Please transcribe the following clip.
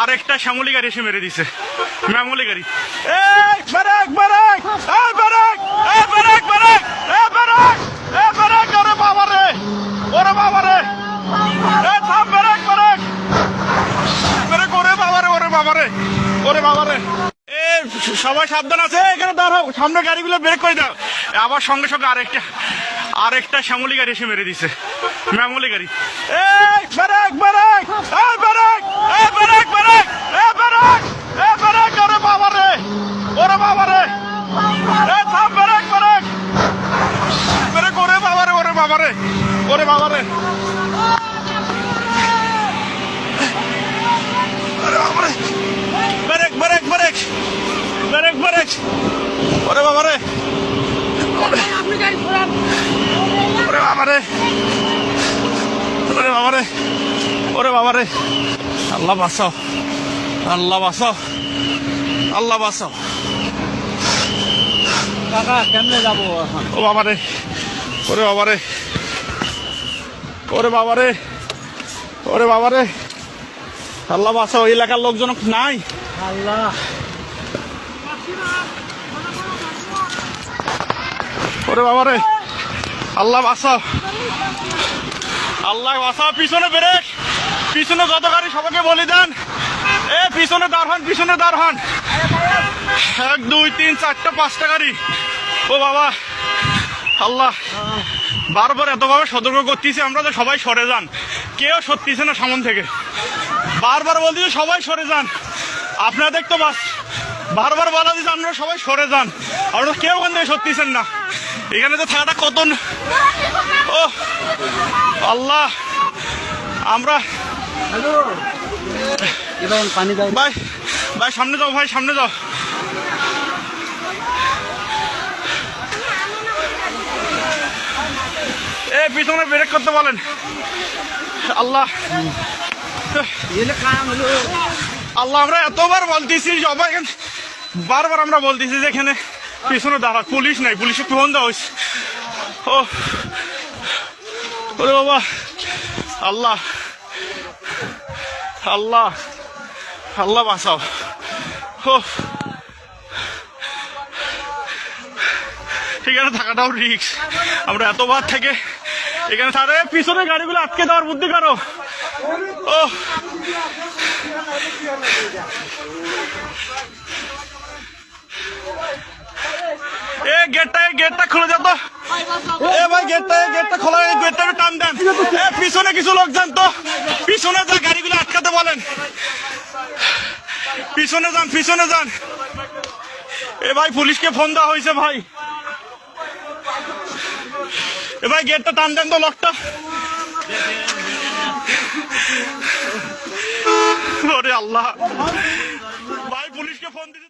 আরেকটা শ্যামলি গাড়ি এসে মেরে দিছে, ম্যামলি গাড়ি। এই ব্রেক ব্রেক, এই ব্রেক, এই ব্রেক ব্রেক, এই ব্রেক, এই ব্রেক, ওরে বাবা রে, ওরে বাবা রে, এই থাম, ব্রেক ব্রেক, ব্রেক, ওরে বাবা রে, ওরে বাবা রে, ওরে বাবা রে। এই সবাই সাবধান আছে, এখানে দাঁড়াও, সামনে গাড়িগুলো ব্রেক করে দাও। আবার সঙ্গে সঙ্গে আরেকটা শ্যামলি গাড়ি এসে মেরে দিছে, ম্যামলি গাড়ি। এই ব্রেক ব্রেক, এই ব্রেক, এই ব্রেক ব্রেক, এই ব্রেক, এই ব্রেক, ওরে বাবা রে, ওরে বাবা রে, এই থাম, ব্রেক ব্রেক, ব্রেক, ওরে বাবা রে, ওরে বাবা রে, ওরে বাবা রে, ওরে বাবা রে, break break break, break break, ওরে বাবা রে, ওরে বাবা রে, ওরে বাবা রে, ওরে বাবা রে, আল্লাহ বাঁচাও, আল্লাহ বাঁচাও, আল্লাহ বাঁচাও। কাকা কেমনে যাবো এখন? ও বাবা রে, ওরে বাবা রে, ওরে বাবা রে, ওরে বাবা রে, আল্লাহ বাঁচাও। এলাকার লোকজন নাই। আল্লাহ, ওরে বাবা রে, আল্লাহ বাঁচাও, আল্লাহ বাঁচাও। পিছনে ব্রেক, পিছনে যত গাড়ি সবাইকে বলে দেন, এ পিছনে দাঁড় হন, পিছনে দাঁড় হন। 1 2 3 4টা 5টা গাড়ি। ও বাবা, আল্লাহ বারবার এতভাবে সতর্ক করতেছি আমরা যে সবাই সরে যান, কেউ সরতেছে না সামন থেকে। বারবার বলতেছে সবাই সরে যান, আপনাদের তো বাস বারবার বলা দিচ্ছে আপনারা সবাই সরে যান, আপনারা কেউ ওখান থেকে সরতেছেন না। এখানে তো থাকাটা কত, ও আল্লাহ, আমরা পানি দেয়। ভাই, ভাই সামনে যাও, ভাই সামনে যাও। এ পিছনে ব্রেক করতে বলেন। আল্লাহ, আল্লাহ, আমরা এতবার বলতেছি সবাই, বারবার আমরা বলতেছি যে এখানে পিছনে দাঁড়া, পুলিশ নাই, পুলিশে ফোন দেওয়া হয়েছে। ও ওরে বাবা, আল্লাহ, আল্লাহ, আল্লাহ বাঁচাও। ও এখানে থাকাটাও রিস্ক, আমরা এতবার থেকে এখানে তাহলে পিছনে গাড়িগুলো আটকে দেওয়ার বুদ্ধি কারো। ও এ গেটটা খুলে যেত। এ ভাই গেটটা খোলা, গেটটা টান দেন। এ পিছনে কিছু লোক যান তো, পিছনে যা গাড়িগুলো আটকাতে বলেন, পিছনে যান, পিছনে যান। এ ভাই পুলিশকে ফোন দেওয়া হয়েছে ভাই। এ ভাই গেটটা টান দেন তো, লকটা। ওরে আল্লাহ, ভাই পুলিশকে ফোন দিতে।